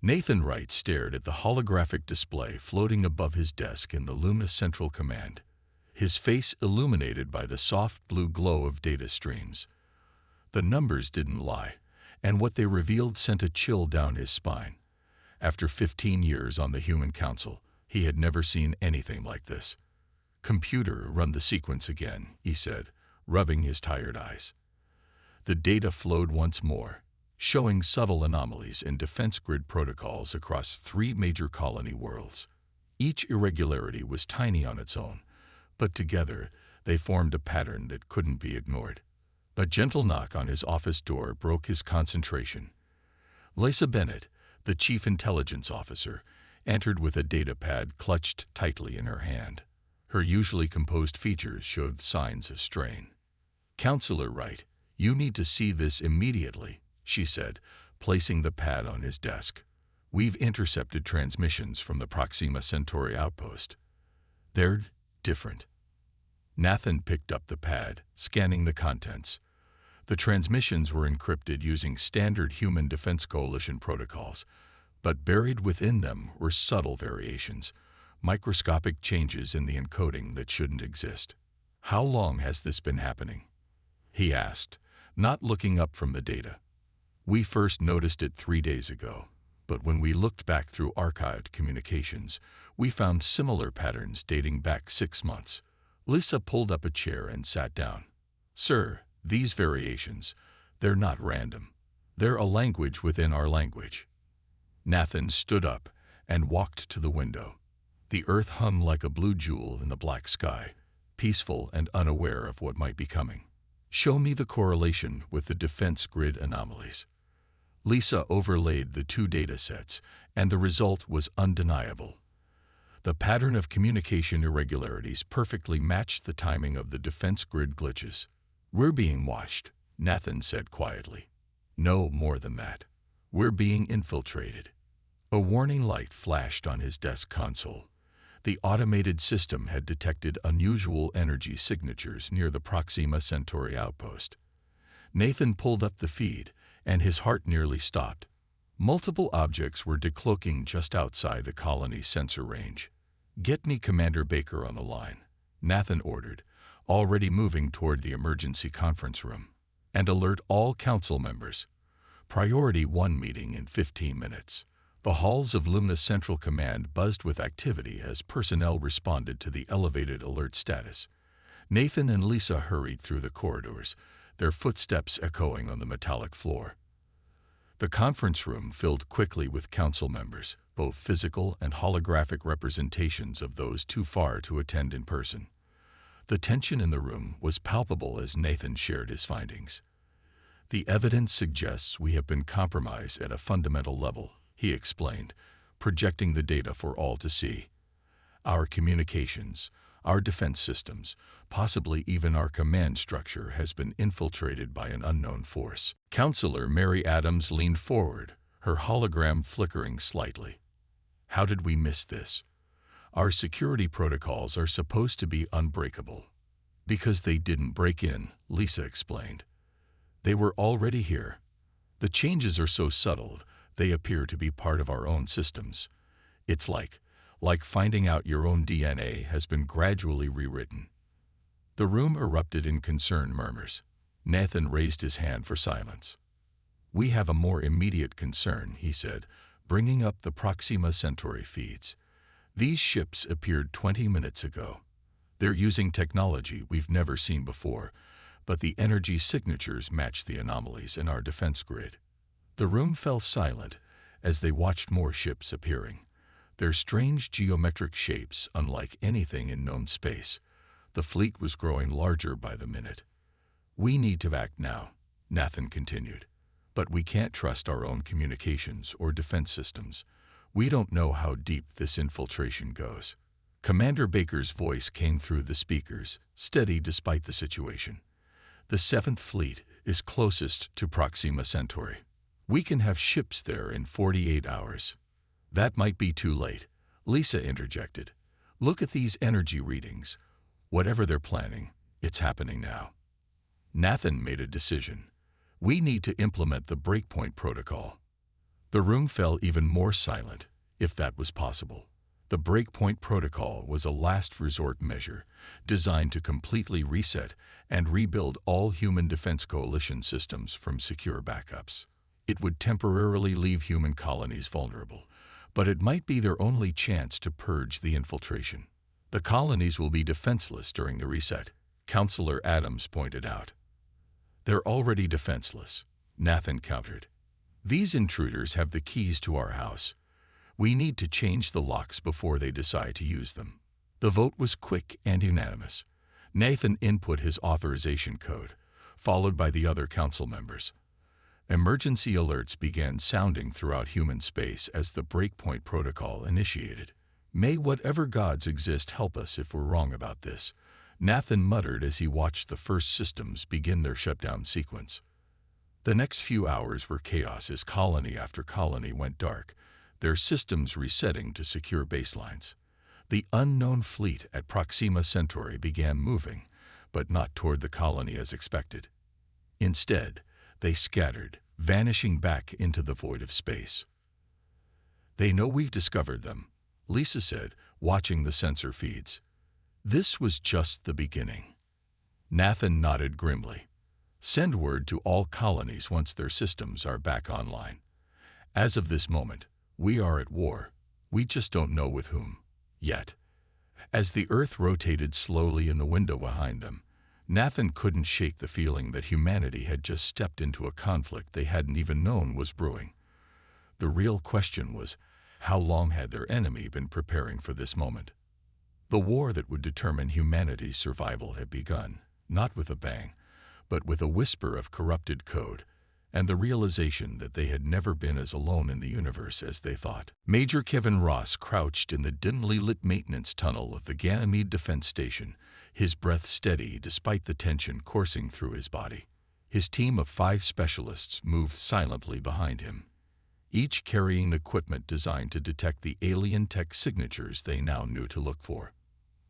Nathan Wright stared at the holographic display floating above his desk in the Lumina Central Command, his face illuminated by the soft blue glow of data streams. The numbers didn't lie, and what they revealed sent a chill down his spine. After 15 years on the Human Council, he had never seen anything like this. "Computer, run the sequence again," he said, rubbing his tired eyes. The data flowed once more, showing subtle anomalies in defense grid protocols across 3 major colony worlds. Each irregularity was tiny on its own, but together they formed a pattern that couldn't be ignored. A gentle knock on his office door broke his concentration. Lisa Bennett, the chief intelligence officer, entered with a datapad clutched tightly in her hand. Her usually composed features showed signs of strain. "Counselor Wright, you need to see this immediately," she said, placing the pad on his desk. "We've intercepted transmissions from the Proxima Centauri outpost. They're different." Nathan picked up the pad, scanning the contents. The transmissions were encrypted using standard Human Defense Coalition protocols, but buried within them were subtle variations, microscopic changes in the encoding that shouldn't exist. "How long has this been happening?" he asked, not looking up from the data. "We first noticed it 3 days ago, but when we looked back through archived communications, we found similar patterns dating back 6 months. Lisa pulled up a chair and sat down. "Sir, these variations, they're not random. They're a language within our language." Nathan stood up and walked to the window. The earth hung like a blue jewel in the black sky, peaceful and unaware of what might be coming. "Show me the correlation with the defense grid anomalies." Lisa overlaid the 2 data sets, and the result was undeniable. The pattern of communication irregularities perfectly matched the timing of the defense grid glitches. "We're being watched," Nathan said quietly. "No more than that. We're being infiltrated." A warning light flashed on his desk console. The automated system had detected unusual energy signatures near the Proxima Centauri outpost. Nathan pulled up the feed, and his heart nearly stopped. Multiple objects were decloaking just outside the colony's sensor range. "Get me Commander Baker on the line," Nathan ordered, already moving toward the emergency conference room. "And alert all council members. Priority 1 meeting in 15 minutes. The halls of Lumina Central Command buzzed with activity as personnel responded to the elevated alert status. Nathan and Lisa hurried through the corridors, their footsteps echoing on the metallic floor. The conference room filled quickly with council members, both physical and holographic representations of those too far to attend in person. The tension in the room was palpable as Nathan shared his findings. "The evidence suggests we have been compromised at a fundamental level," he explained, projecting the data for all to see. "Our communications, our defense systems, possibly even our command structure has been infiltrated by an unknown force." Counselor Mary Adams leaned forward, her hologram flickering slightly. "How did we miss this? Our security protocols are supposed to be unbreakable." "Because they didn't break in," Lisa explained. "They were already here. The changes are so subtle, they appear to be part of our own systems. It's like finding out your own DNA has been gradually rewritten." The room erupted in concerned murmurs. Nathan raised his hand for silence. "We have a more immediate concern," he said, bringing up the Proxima Centauri feeds. "These ships appeared 20 minutes ago. They're using technology we've never seen before, but the energy signatures match the anomalies in our defense grid." The room fell silent as they watched more ships appearing, their strange geometric shapes unlike anything in known space. The fleet was growing larger by the minute. "We need to act now," Nathan continued. "But we can't trust our own communications or defense systems. We don't know how deep this infiltration goes." Commander Baker's voice came through the speakers, steady despite the situation. "The 7th Fleet is closest to Proxima Centauri. We can have ships there in 48 hours. "That might be too late," Lisa interjected. "Look at these energy readings. Whatever they're planning, it's happening now." Nathan made a decision. "We need to implement the breakpoint protocol." The room fell even more silent, if that was possible. The Breakpoint Protocol was a last resort measure designed to completely reset and rebuild all human defense coalition systems from secure backups. It would temporarily leave human colonies vulnerable, but it might be their only chance to purge the infiltration. The colonies will be defenseless during the reset, Counselor Adams pointed out. They're already defenseless, Nathan countered. These intruders have the keys to our house. We need to change the locks before they decide to use them. The vote was quick and unanimous. Nathan input his authorization code, followed by the other council members. Emergency alerts began sounding throughout human space as the Breakpoint Protocol initiated. May whatever gods exist help us if we're wrong about this, Nathan muttered as he watched the first systems begin their shutdown sequence. The next few hours were chaos as colony after colony went dark, their systems resetting to secure baselines. The unknown fleet at Proxima Centauri began moving, but not toward the colony as expected. Instead, they scattered, vanishing back into the void of space. They know we've discovered them, Lisa said, watching the sensor feeds. This was just the beginning. Nathan nodded grimly. Send word to all colonies once their systems are back online. As of this moment, we are at war. We just don't know with whom. Yet. As the Earth rotated slowly in the window behind them, Nathan couldn't shake the feeling that humanity had just stepped into a conflict they hadn't even known was brewing. The real question was, how long had their enemy been preparing for this moment? The war that would determine humanity's survival had begun, not with a bang, but with a whisper of corrupted code, and the realization that they had never been as alone in the universe as they thought. Major Kevin Ross crouched in the dimly lit maintenance tunnel of the Ganymede Defense Station, his breath steady despite the tension coursing through his body. His team of 5 specialists moved silently behind him, each carrying equipment designed to detect the alien tech signatures they now knew to look for.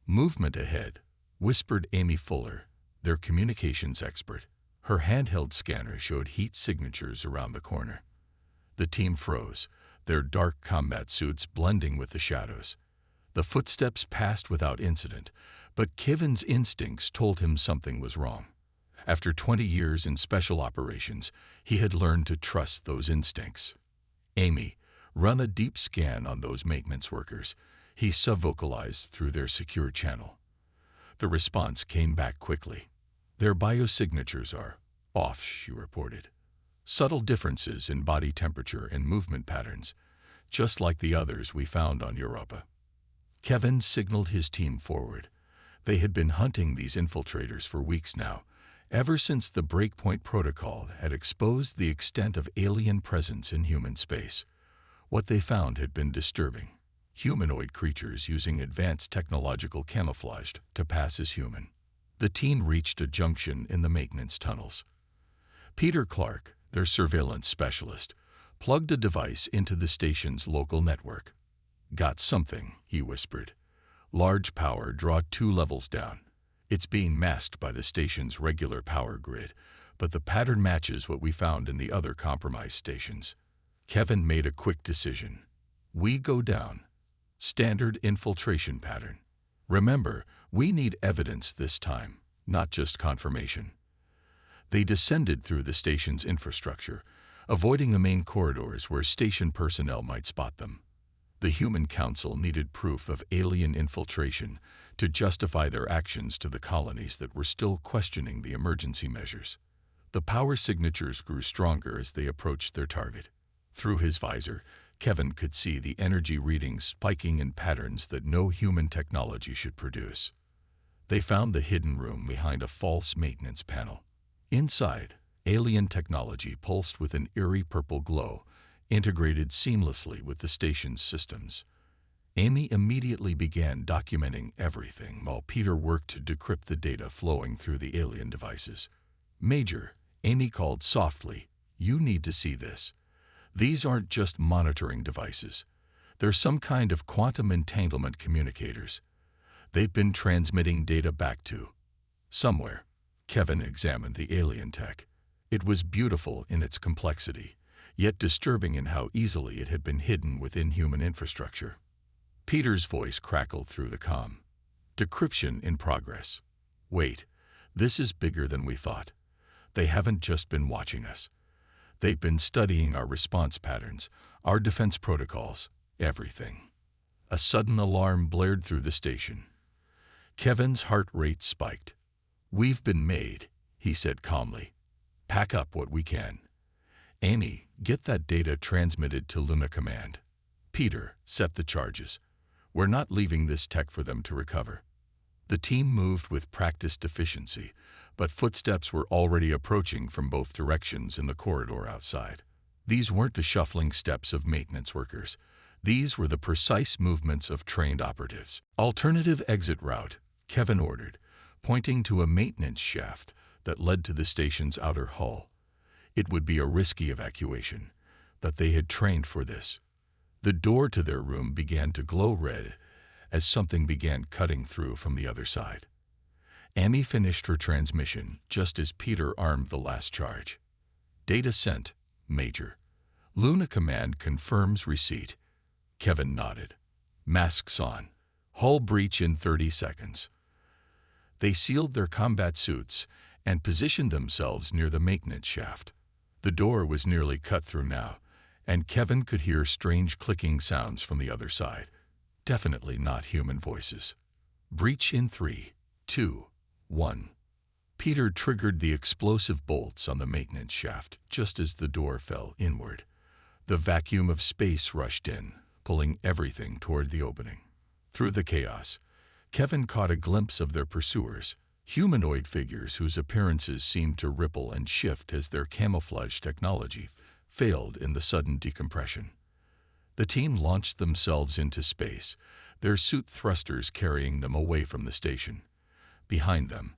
Movement ahead, whispered Amy Fuller, their communications expert. Her handheld scanner showed heat signatures around the corner. The team froze, their dark combat suits blending with the shadows. The footsteps passed without incident, but Kevin's instincts told him something was wrong. After 20 years in special operations, he had learned to trust those instincts. Amy, run a deep scan on those maintenance workers, he subvocalized through their secure channel. The response came back quickly. Their biosignatures are off, she reported. Subtle differences in body temperature and movement patterns, just like the others we found on Europa. Kevin signaled his team forward. They had been hunting these infiltrators for weeks now, ever since the Breakpoint Protocol had exposed the extent of alien presence in human space. What they found had been disturbing. Humanoid creatures using advanced technological camouflage to pass as human. The team reached a junction in the maintenance tunnels. Peter Clark, their surveillance specialist, plugged a device into the station's local network. Got something, he whispered. Large power draw 2 levels down. It's being masked by the station's regular power grid, but the pattern matches what we found in the other compromised stations. Kevin made a quick decision. We go down. Standard infiltration pattern. Remember, we need evidence this time, not just confirmation. They descended through the station's infrastructure, avoiding the main corridors where station personnel might spot them. The Human Council needed proof of alien infiltration to justify their actions to the colonies that were still questioning the emergency measures. The power signatures grew stronger as they approached their target. Through his visor, Kevin could see the energy readings spiking in patterns that no human technology should produce. They found the hidden room behind a false maintenance panel. Inside, alien technology pulsed with an eerie purple glow, integrated seamlessly with the station's systems. Amy immediately began documenting everything while Peter worked to decrypt the data flowing through the alien devices. Major, Amy called softly, you need to see this. These aren't just monitoring devices. They're some kind of quantum entanglement communicators. They've been transmitting data back to somewhere. Kevin examined the alien tech. It was beautiful in its complexity, yet disturbing in how easily it had been hidden within human infrastructure. Peter's voice crackled through the comm. Decryption in progress. Wait, this is bigger than we thought. They haven't just been watching us. They've been studying our response patterns, our defense protocols, everything. A sudden alarm blared through the station. Kevin's heart rate spiked. We've been made, he said calmly. Pack up what we can. Amy, get that data transmitted to Luna Command. Peter, set the charges. We're not leaving this tech for them to recover. The team moved with practiced efficiency, but footsteps were already approaching from both directions in the corridor outside. These weren't the shuffling steps of maintenance workers. These were the precise movements of trained operatives. Alternative exit route, Kevin ordered, pointing to a maintenance shaft that led to the station's outer hull. It would be a risky evacuation, but they had trained for this. The door to their room began to glow red as something began cutting through from the other side. Amy finished her transmission just as Peter armed the last charge. Data sent, Major. Luna Command confirms receipt. Kevin nodded. Masks on. Hull breach in 30 seconds. They sealed their combat suits and positioned themselves near the maintenance shaft. The door was nearly cut through now, and Kevin could hear strange clicking sounds from the other side. Definitely not human voices. Breach in 3, 2, 1. Peter triggered the explosive bolts on the maintenance shaft just as the door fell inward. The vacuum of space rushed in, pulling everything toward the opening. Through the chaos, Kevin caught a glimpse of their pursuers, humanoid figures whose appearances seemed to ripple and shift as their camouflage technology failed in the sudden decompression. The team launched themselves into space, their suit thrusters carrying them away from the station. Behind them,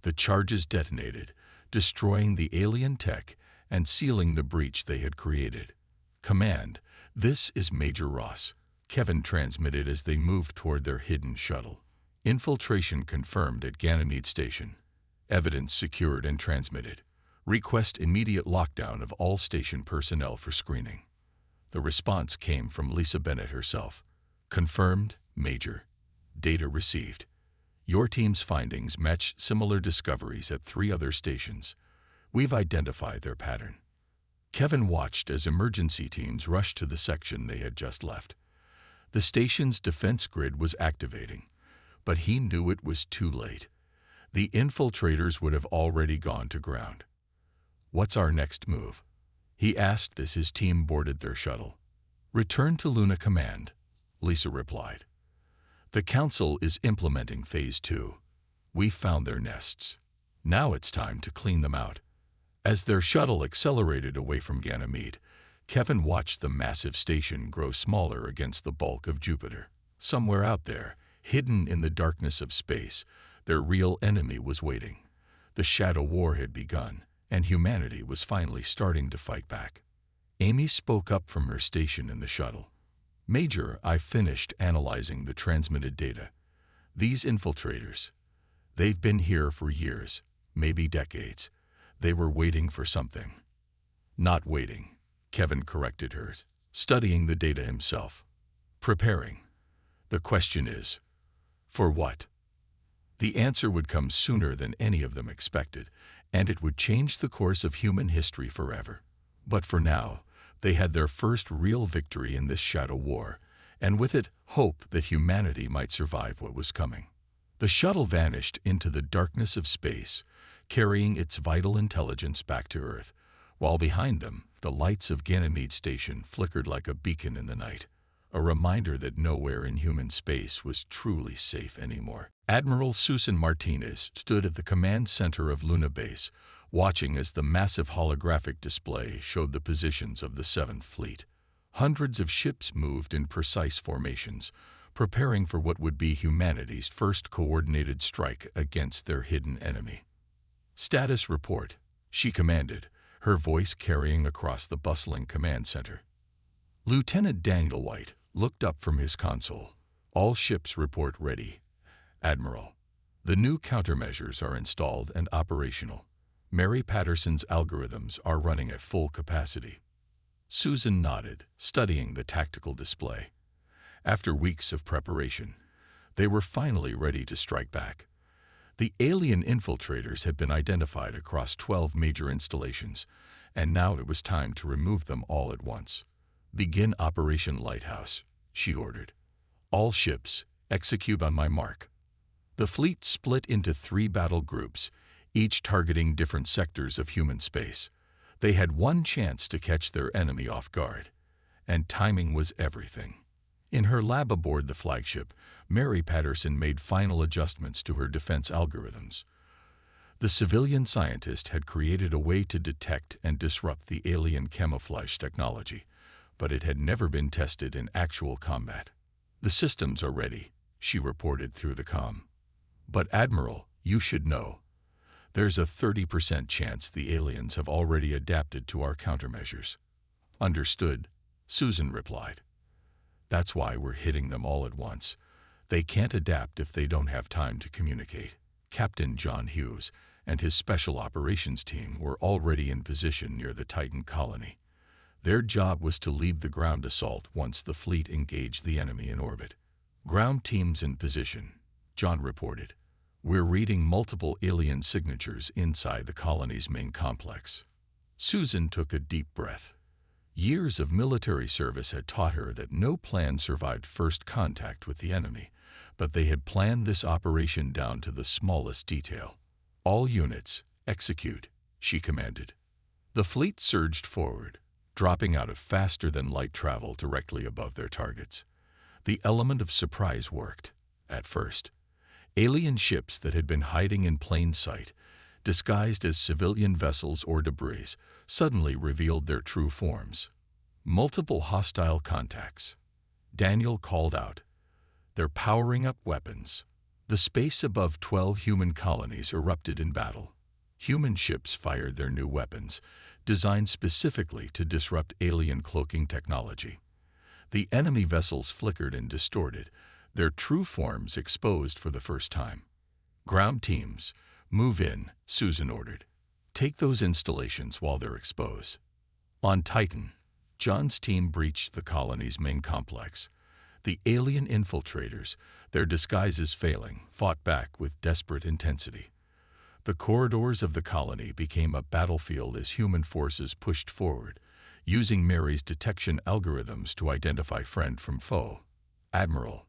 the charges detonated, destroying the alien tech and sealing the breach they had created. Command, this is Major Ross, Kevin transmitted as they moved toward their hidden shuttle. Infiltration confirmed at Ganymede Station. Evidence secured and transmitted. Request immediate lockdown of all station personnel for screening. The response came from Lisa Bennett herself. Confirmed, Major. Data received. Your team's findings match similar discoveries at 3 other stations. We've identified their pattern. Kevin watched as emergency teams rushed to the section they had just left. The station's defense grid was activating, but he knew it was too late. The infiltrators would have already gone to ground. What's our next move? He asked as his team boarded their shuttle. Return to Luna Command, Lisa replied. The Council is implementing Phase 2. We found their nests. Now it's time to clean them out. As their shuttle accelerated away from Ganymede, Kevin watched the massive station grow smaller against the bulk of Jupiter. Somewhere out there, hidden in the darkness of space, their real enemy was waiting. The Shadow War had begun, and humanity was finally starting to fight back. Amy spoke up from her station in the shuttle. Major, I finished analyzing the transmitted data. These infiltrators, they've been here for years, maybe decades. They were waiting for something. Not waiting, Kevin corrected her, studying the data himself. Preparing. The question is, for what? The answer would come sooner than any of them expected, and it would change the course of human history forever. But for now, they had their first real victory in this Shadow War, and with it, hope that humanity might survive what was coming. The shuttle vanished into the darkness of space, carrying its vital intelligence back to Earth, while behind them, the lights of Ganymede Station flickered like a beacon in the night, a reminder that nowhere in human space was truly safe anymore. Admiral Susan Martinez stood at the command center of Luna Base, watching as the massive holographic display showed the positions of the 7th Fleet. Hundreds of ships moved in precise formations, preparing for what would be humanity's first coordinated strike against their hidden enemy. Status report, she commanded, her voice carrying across the bustling command center. Lieutenant Daniel White looked up from his console. All ships report ready, Admiral. The new countermeasures are installed and operational. Mary Patterson's algorithms are running at full capacity. Susan nodded, studying the tactical display. After weeks of preparation, they were finally ready to strike back. The alien infiltrators had been identified across 12 major installations, and now it was time to remove them all at once. "Begin Operation Lighthouse," she ordered. "All ships, execute on my mark." The fleet split into 3 battle groups, each targeting different sectors of human space. They had one chance to catch their enemy off guard, and timing was everything. In her lab aboard the flagship, Mary Patterson made final adjustments to her defense algorithms. The civilian scientist had created a way to detect and disrupt the alien camouflage technology, but it had never been tested in actual combat. "The systems are ready," she reported through the comm. "But Admiral, you should know. There's a 30% chance the aliens have already adapted to our countermeasures." "Understood," Susan replied. "That's why we're hitting them all at once. They can't adapt if they don't have time to communicate." Captain John Hughes and his special operations team were already in position near the Titan colony. Their job was to lead the ground assault once the fleet engaged the enemy in orbit. "Ground teams in position," John reported. "We're reading multiple alien signatures inside the colony's main complex." Susan took a deep breath. Years of military service had taught her that no plan survived first contact with the enemy, but they had planned this operation down to the smallest detail. "All units, execute," she commanded. The fleet surged forward, dropping out of faster-than-light travel directly above their targets. The element of surprise worked, at first. Alien ships that had been hiding in plain sight, disguised as civilian vessels or debris, suddenly revealed their true forms. Multiple hostile contacts. Daniel called out. "They're powering up weapons." The space above 12 human colonies erupted in battle. Human ships fired their new weapons, designed specifically to disrupt alien cloaking technology. The enemy vessels flickered and distorted, their true forms exposed for the first time. "Ground teams, move in," Susan ordered. "Take those installations while they're exposed." On Titan, John's team breached the colony's main complex. The alien infiltrators, their disguises failing, fought back with desperate intensity. The corridors of the colony became a battlefield as human forces pushed forward, using Mary's detection algorithms to identify friend from foe. "Admiral,"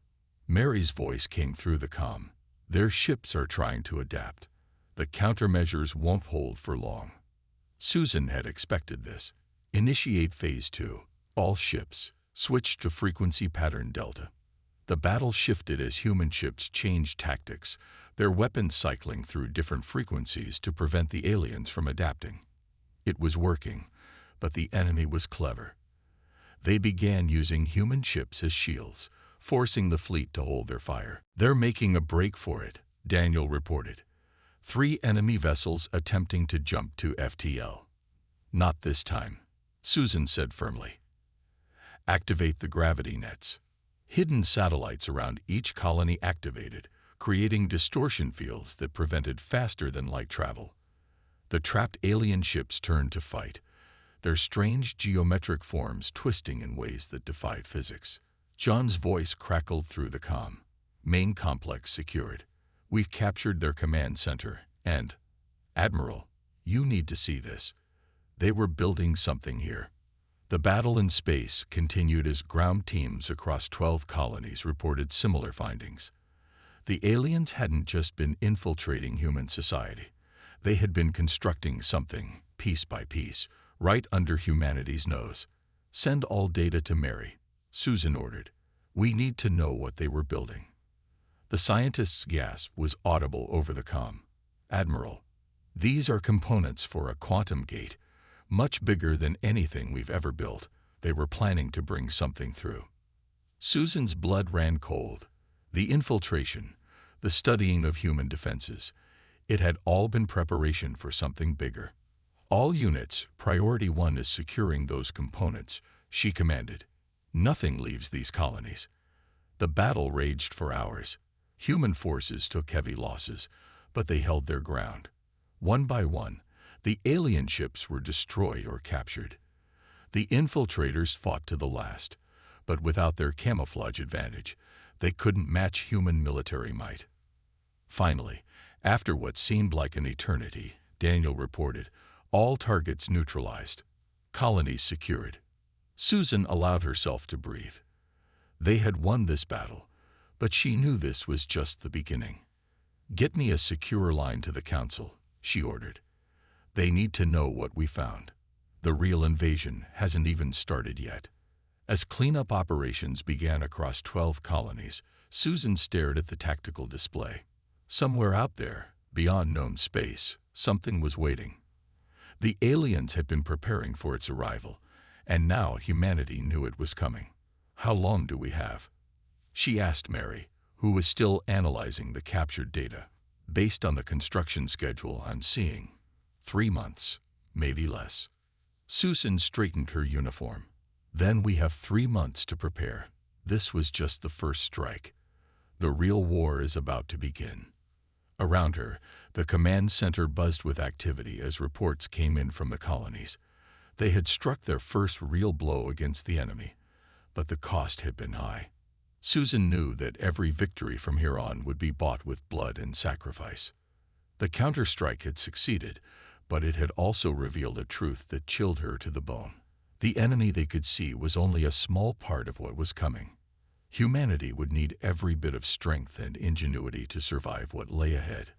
Mary's voice came through the comm. "Their ships are trying to adapt. The countermeasures won't hold for long." Susan had expected this. "Initiate Phase 2. All ships, switch to frequency pattern Delta." The battle shifted as human ships changed tactics, their weapons cycling through different frequencies to prevent the aliens from adapting. It was working, but the enemy was clever. They began using human ships as shields, forcing the fleet to hold their fire. "They're making a break for it," Daniel reported. 3 enemy vessels attempting to jump to FTL. "Not this time," Susan said firmly. "Activate the gravity nets." Hidden satellites around each colony activated, creating distortion fields that prevented faster-than-light travel. The trapped alien ships turned to fight, their strange geometric forms twisting in ways that defied physics. John's voice crackled through the comm. "Main complex secured. We've captured their command center, and, Admiral, you need to see this. They were building something here." The battle in space continued as ground teams across 12 colonies reported similar findings. The aliens hadn't just been infiltrating human society. They had been constructing something, piece by piece, right under humanity's nose. "Send all data to Mary," Susan ordered. "We need to know what they were building." The scientist's gasp was audible over the comm. "Admiral, these are components for a quantum gate, much bigger than anything we've ever built. They were planning to bring something through." Susan's blood ran cold. The infiltration, the studying of human defenses, it had all been preparation for something bigger. "All units, Priority 1 is securing those components," she commanded. "Nothing leaves these colonies." The battle raged for hours. Human forces took heavy losses, but they held their ground. One by one, the alien ships were destroyed or captured. The infiltrators fought to the last, but without their camouflage advantage, they couldn't match human military might. Finally, after what seemed like an eternity, Daniel reported, all targets neutralized, colonies secured. Susan allowed herself to breathe. They had won this battle, but she knew this was just the beginning. "Get me a secure line to the Council," she ordered. "They need to know what we found. The real invasion hasn't even started yet." As cleanup operations began across 12 colonies, Susan stared at the tactical display. Somewhere out there, beyond known space, something was waiting. The aliens had been preparing for its arrival, and now humanity knew it was coming. "How long do we have?" she asked Mary, who was still analyzing the captured data. "Based on the construction schedule I'm seeing, 3 months, maybe less." Susan straightened her uniform. "Then we have 3 months to prepare. This was just the first strike. The real war is about to begin." Around her, the command center buzzed with activity as reports came in from the colonies. They had struck their first real blow against the enemy, but the cost had been high. Susan knew that every victory from here on would be bought with blood and sacrifice. The counterstrike had succeeded, but it had also revealed a truth that chilled her to the bone. The enemy they could see was only a small part of what was coming. Humanity would need every bit of strength and ingenuity to survive what lay ahead.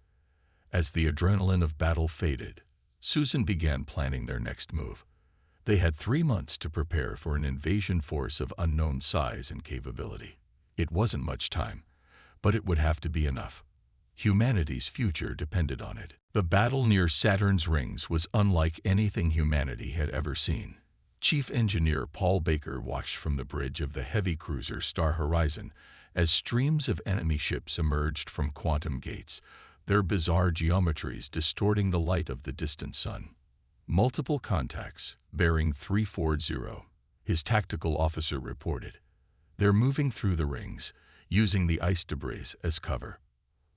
As the adrenaline of battle faded, Susan began planning their next move. They had 3 months to prepare for an invasion force of unknown size and capability. It wasn't much time, but it would have to be enough. Humanity's future depended on it. The battle near Saturn's rings was unlike anything humanity had ever seen. Chief Engineer Paul Baker watched from the bridge of the heavy cruiser Star Horizon as streams of enemy ships emerged from quantum gates, their bizarre geometries distorting the light of the distant sun. "Multiple contacts, bearing 340, his tactical officer reported. "They're moving through the rings, using the ice debris as cover."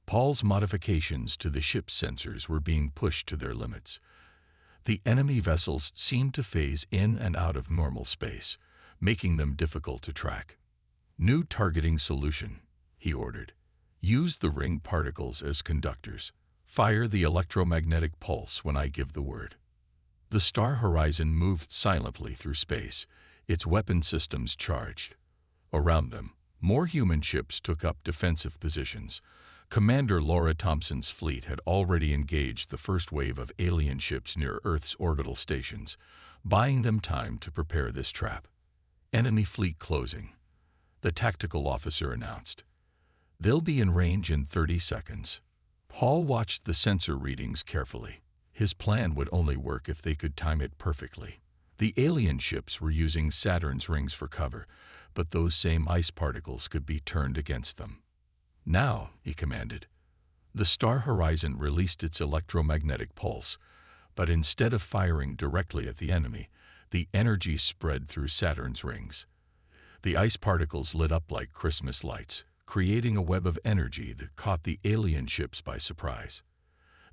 Paul's modifications to the ship's sensors were being pushed to their limits. The enemy vessels seemed to phase in and out of normal space, making them difficult to track. "New targeting solution," he ordered. "Use the ring particles as conductors. Fire the electromagnetic pulse when I give the word." The Star Horizon moved silently through space, its weapon systems charged. Around them, more human ships took up defensive positions. Commander Laura Thompson's fleet had already engaged the first wave of alien ships near Earth's orbital stations, buying them time to prepare this trap. "Enemy fleet closing," the tactical officer announced. "They'll be in range in 30 seconds. Paul watched the sensor readings carefully. His plan would only work if they could time it perfectly. The alien ships were using Saturn's rings for cover, but those same ice particles could be turned against them. "Now," he commanded. The Star Horizon released its electromagnetic pulse, but instead of firing directly at the enemy, the energy spread through Saturn's rings. The ice particles lit up like Christmas lights, creating a web of energy that caught the alien ships by surprise.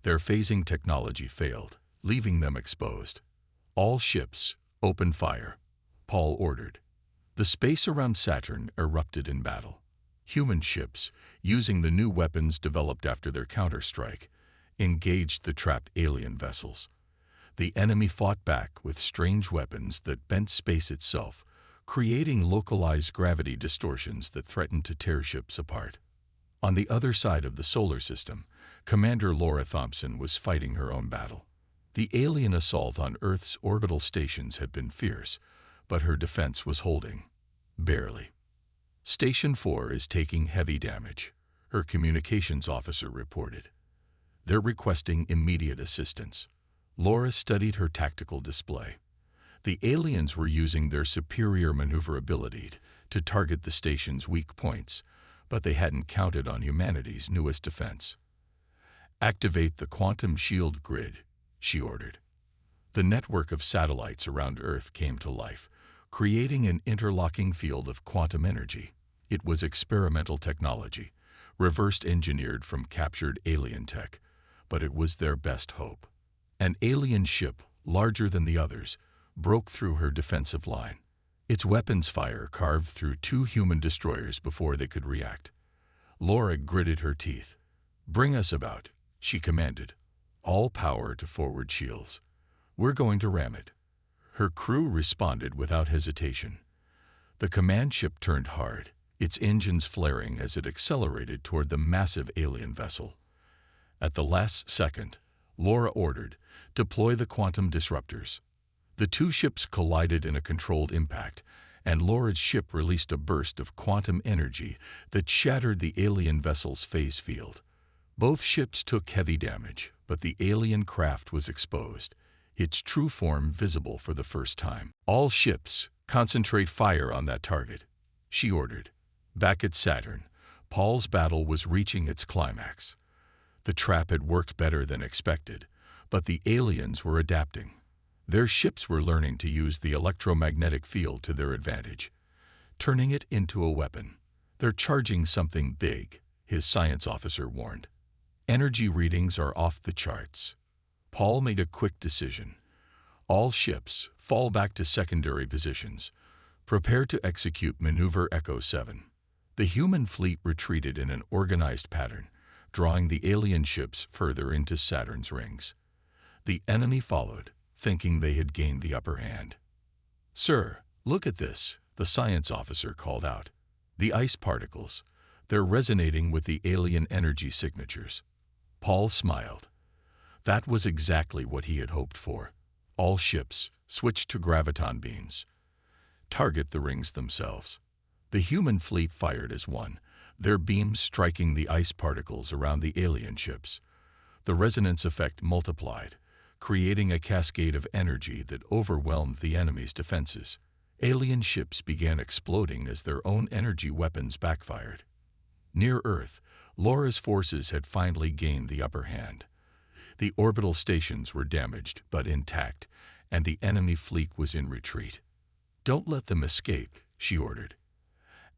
Their phasing technology failed, leaving them exposed. "All ships, open fire," Paul ordered. The space around Saturn erupted in battle. Human ships, using the new weapons developed after their counterstrike, engaged the trapped alien vessels. The enemy fought back with strange weapons that bent space itself, creating localized gravity distortions that threatened to tear ships apart. On the other side of the solar system, Commander Laura Thompson was fighting her own battle. The alien assault on Earth's orbital stations had been fierce, but her defense was holding. Barely. "Station 4 is taking heavy damage," her communications officer reported. "They're requesting immediate assistance." Laura studied her tactical display. The aliens were using their superior maneuverability to target the station's weak points, but they hadn't counted on humanity's newest defense. "Activate the quantum shield grid," she ordered. The network of satellites around Earth came to life, creating an interlocking field of quantum energy. It was experimental technology, reversed engineered from captured alien tech, but it was their best hope. An alien ship, larger than the others, broke through her defensive line. Its weapons fire carved through 2 human destroyers before they could react. Laura gritted her teeth. "Bring us about," she commanded. "All power to forward shields. We're going to ram it." Her crew responded without hesitation. The command ship turned hard, its engines flaring as it accelerated toward the massive alien vessel. At the last second, Laura ordered, "Deploy the quantum disruptors." The 2 ships collided in a controlled impact, and Laura's ship released a burst of quantum energy that shattered the alien vessel's phase field. Both ships took heavy damage, but the alien craft was exposed, its true form visible for the first time. "All ships, concentrate fire on that target," she ordered. Back at Saturn, Paul's battle was reaching its climax. The trap had worked better than expected, but the aliens were adapting. Their ships were learning to use the electromagnetic field to their advantage, turning it into a weapon. "They're charging something big," his science officer warned. "Energy readings are off the charts." Paul made a quick decision. "All ships, fall back to secondary positions. Prepare to execute Maneuver Echo 7. The human fleet retreated in an organized pattern, drawing the alien ships further into Saturn's rings. The enemy followed, thinking they had gained the upper hand. "Sir, look at this," the science officer called out. "The ice particles. They're resonating with the alien energy signatures." Paul smiled. That was exactly what he had hoped for. All ships, switch to graviton beams. Target the rings themselves. The human fleet fired as one, their beams striking the ice particles around the alien ships. The resonance effect multiplied, creating a cascade of energy that overwhelmed the enemy's defenses. Alien ships began exploding as their own energy weapons backfired. Near Earth, Laura's forces had finally gained the upper hand. The orbital stations were damaged but intact, and the enemy fleet was in retreat. "Don't let them escape," she ordered.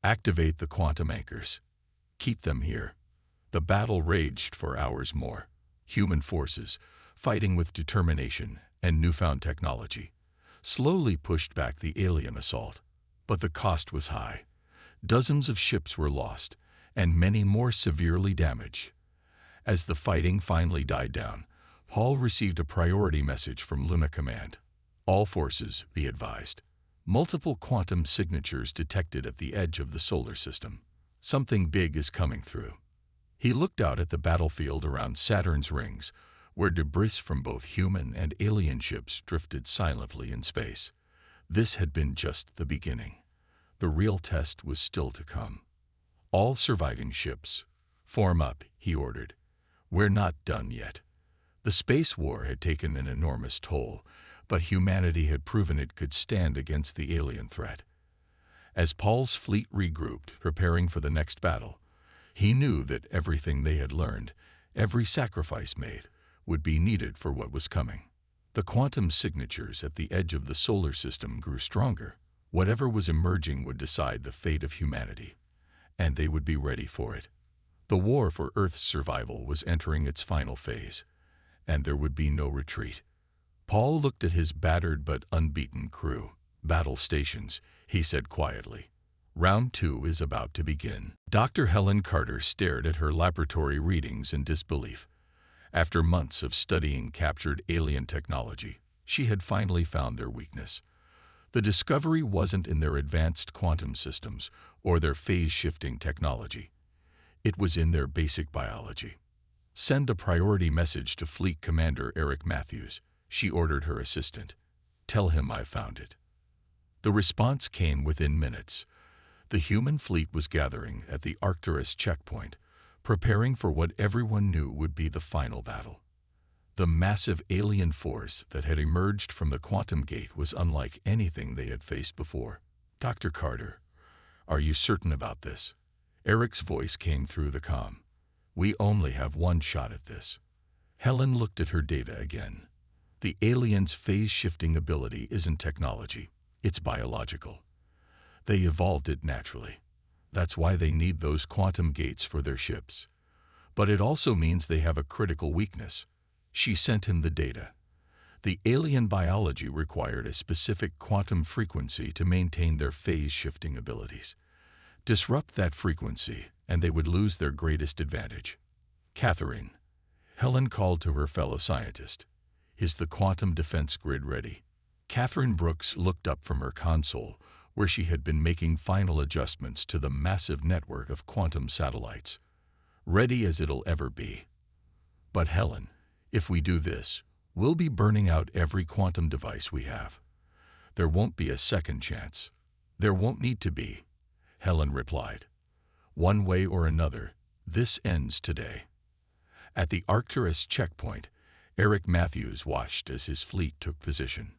"Activate the quantum anchors. Keep them here." The battle raged for hours more. Human forces, fighting with determination and newfound technology, slowly pushed back the alien assault. But the cost was high. Dozens of ships were lost, and many more severely damaged. As the fighting finally died down, Paul received a priority message from Luna Command. "All forces, be advised. Multiple quantum signatures detected at the edge of the solar system. Something big is coming through." He looked out at the battlefield around Saturn's rings, where debris from both human and alien ships drifted silently in space. This had been just the beginning. The real test was still to come. "All surviving ships, form up," he ordered. "We're not done yet." The space war had taken an enormous toll, but humanity had proven it could stand against the alien threat. As Paul's fleet regrouped, preparing for the next battle, he knew that everything they had learned, every sacrifice made, would be needed for what was coming. The quantum signatures at the edge of the solar system grew stronger. Whatever was emerging would decide the fate of humanity, and they would be ready for it. The war for Earth's survival was entering its final phase, and there would be no retreat. Paul looked at his battered but unbeaten crew. "Battle stations," he said quietly. "Round 2 is about to begin." Dr. Helen Carter stared at her laboratory readings in disbelief. After months of studying captured alien technology, she had finally found their weakness. The discovery wasn't in their advanced quantum systems or their phase-shifting technology. It was in their basic biology. "Send a priority message to Fleet Commander Eric Matthews," she ordered her assistant. "Tell him I found it." The response came within minutes. The human fleet was gathering at the Arcturus checkpoint, preparing for what everyone knew would be the final battle. The massive alien force that had emerged from the quantum gate was unlike anything they had faced before. "Dr. Carter, are you certain about this?" Eric's voice came through the comm. "We only have one shot at this." Helen looked at her data again. The aliens' phase-shifting ability isn't technology, it's biological. They evolved it naturally. That's why they need those quantum gates for their ships. But it also means they have a critical weakness. She sent him the data. The alien biology required a specific quantum frequency to maintain their phase-shifting abilities. Disrupt that frequency, and they would lose their greatest advantage. Catherine, Helen called to her fellow scientist. Is the quantum defense grid ready? Catherine Brooks looked up from her console, where she had been making final adjustments to the massive network of quantum satellites. Ready as it'll ever be. But Helen, if we do this, we'll be burning out every quantum device we have. There won't be a second chance. There won't need to be, Helen replied. One way or another, this ends today. At the Arcturus checkpoint, Eric Matthews watched as his fleet took position.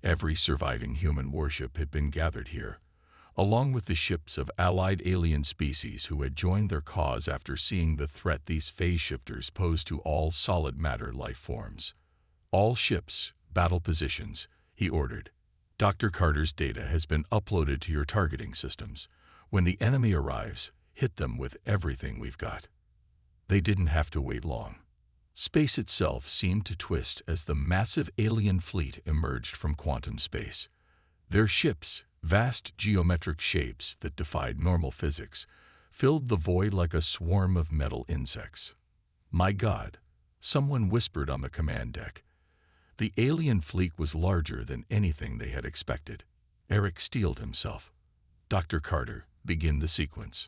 Every surviving human warship had been gathered here, along with the ships of allied alien species who had joined their cause after seeing the threat these phase shifters pose to all solid matter life forms. All ships, battle positions, he ordered. Dr. Carter's data has been uploaded to your targeting systems. When the enemy arrives, hit them with everything we've got. They didn't have to wait long. Space itself seemed to twist as the massive alien fleet emerged from quantum space. Their ships, vast geometric shapes that defied normal physics, filled the void like a swarm of metal insects. My God, someone whispered on the command deck. The alien fleet was larger than anything they had expected. Eric steeled himself. Dr. Carter, begin the sequence.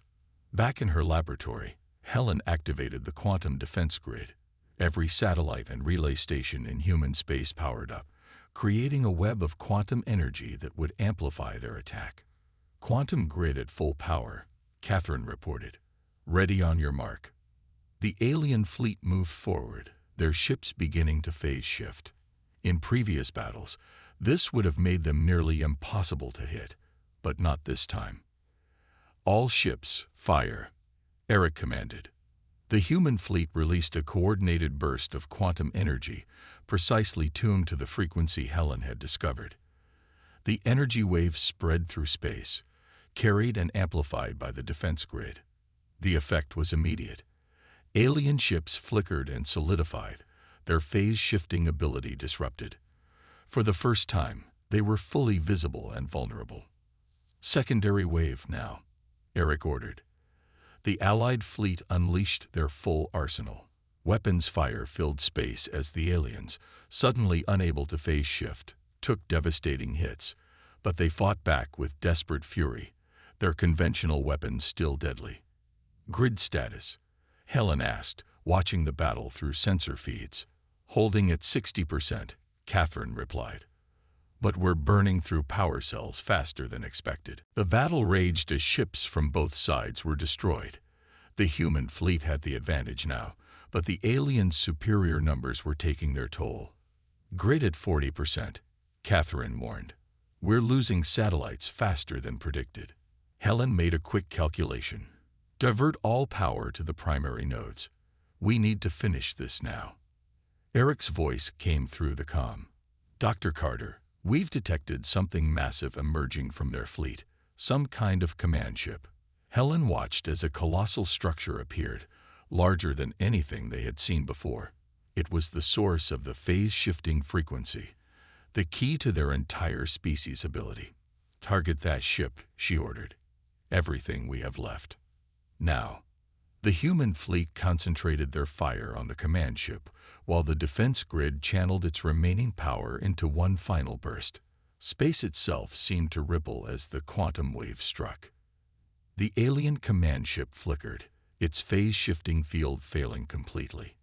Back in her laboratory, Helen activated the quantum defense grid. Every satellite and relay station in human space powered up, creating a web of quantum energy that would amplify their attack. Quantum grid at full power, Catherine reported. Ready on your mark. The alien fleet moved forward, their ships beginning to phase shift. In previous battles, this would have made them nearly impossible to hit, but not this time. All ships, fire, Eric commanded. The human fleet released a coordinated burst of quantum energy, precisely tuned to the frequency Helen had discovered. The energy waves spread through space, carried and amplified by the defense grid. The effect was immediate. Alien ships flickered and solidified, their phase-shifting ability disrupted. For the first time, they were fully visible and vulnerable. Secondary wave now, Eric ordered. The Allied fleet unleashed their full arsenal. Weapons fire filled space as the aliens, suddenly unable to phase shift, took devastating hits, but they fought back with desperate fury, their conventional weapons still deadly. Grid status, Helen asked, watching the battle through sensor feeds. Holding at 60%, Catherine replied. But we're burning through power cells faster than expected. The battle raged as ships from both sides were destroyed. The human fleet had the advantage now, but the aliens' superior numbers were taking their toll. Grid at 40%, Catherine warned. We're losing satellites faster than predicted. Helen made a quick calculation. Divert all power to the primary nodes. We need to finish this now. Eric's voice came through the comm. Dr. Carter, we've detected something massive emerging from their fleet, some kind of command ship. Helen watched as a colossal structure appeared, larger than anything they had seen before. It was the source of the phase-shifting frequency, the key to their entire species' ability. Target that ship, she ordered. Everything we have left. Now. The human fleet concentrated their fire on the command ship, while the defense grid channeled its remaining power into one final burst. Space itself seemed to ripple as the quantum wave struck. The alien command ship flickered, its phase-shifting field failing completely.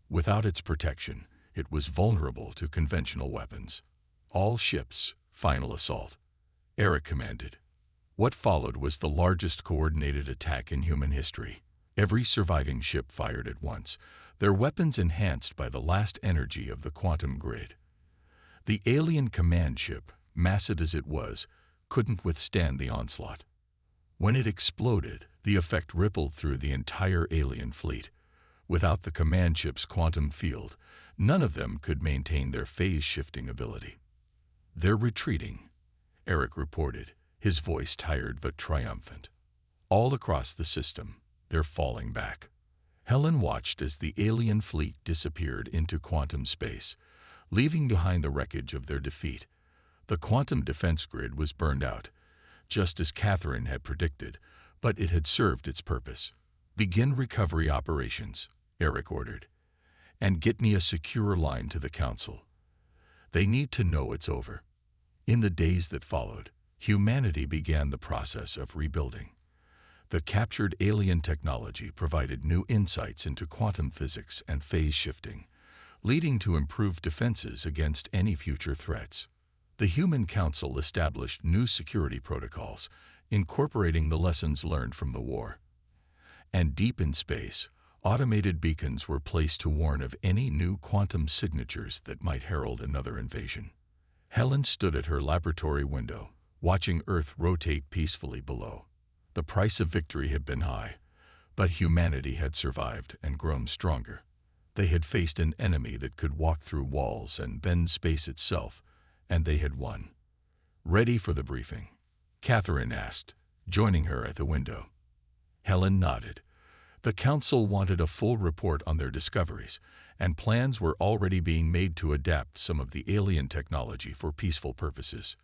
Without its protection, it was vulnerable to conventional weapons. All ships, final assault, Eric commanded. What followed was the largest coordinated attack in human history. Every surviving ship fired at once, their weapons enhanced by the last energy of the quantum grid. The alien command ship, massive as it was, couldn't withstand the onslaught. When it exploded, the effect rippled through the entire alien fleet. Without the command ship's quantum field, none of them could maintain their phase-shifting ability. They're retreating, Eric reported, his voice tired but triumphant. All across the system, they're falling back. Helen watched as the alien fleet disappeared into quantum space, leaving behind the wreckage of their defeat. The quantum defense grid was burned out, just as Catherine had predicted, but it had served its purpose. "Begin recovery operations," Eric ordered, "and get me a secure line to the Council. They need to know it's over." In the days that followed, humanity began the process of rebuilding. The captured alien technology provided new insights into quantum physics and phase shifting, leading to improved defenses against any future threats. The Human Council established new security protocols, incorporating the lessons learned from the war. And deep in space, automated beacons were placed to warn of any new quantum signatures that might herald another invasion. Helen stood at her laboratory window, watching Earth rotate peacefully below. The price of victory had been high, but humanity had survived and grown stronger. They had faced an enemy that could walk through walls and bend space itself, and they had won. "Ready for the briefing?" Catherine asked, joining her at the window. Helen nodded. The Council wanted a full report on their discoveries, and plans were already being made to adapt some of the alien technology for peaceful purposes.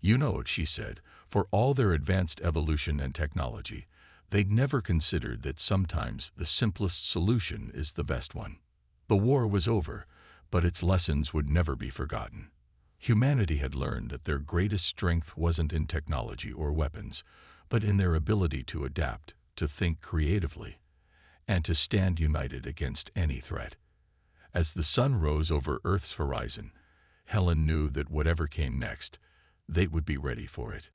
"You know," she said, "for all their advanced evolution and technology, they'd never considered that sometimes the simplest solution is the best one." The war was over, but its lessons would never be forgotten. Humanity had learned that their greatest strength wasn't in technology or weapons, but in their ability to adapt, to think creatively, and to stand united against any threat. As the sun rose over Earth's horizon, Helen knew that whatever came next, they would be ready for it.